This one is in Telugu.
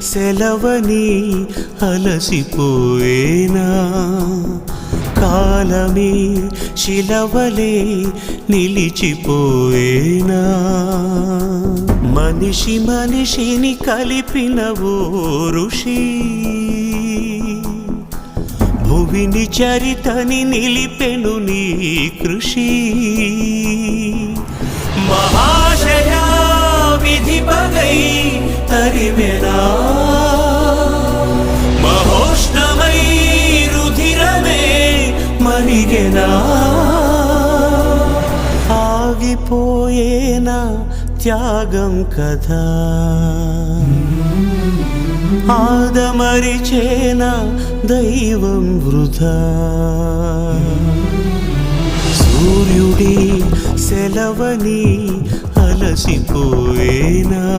సెలవని అలసిపోయేనా కాలమే శిలవలే నిలిచిపోయేనా మనిషి మనిషిని కలిపిన ఓ ఋషి భువిని చరితని నిలిపెను నీ కృషి మహాశయా విధి పగై తరిమెనా మహోష్ణమై రుధిరమే మరిగెనా ఆగిపోయేనా త్యాగం కదా ఆదమరిచేనా దైవం వృధా సూర్యుడి సెలవని అలసిపోయేనా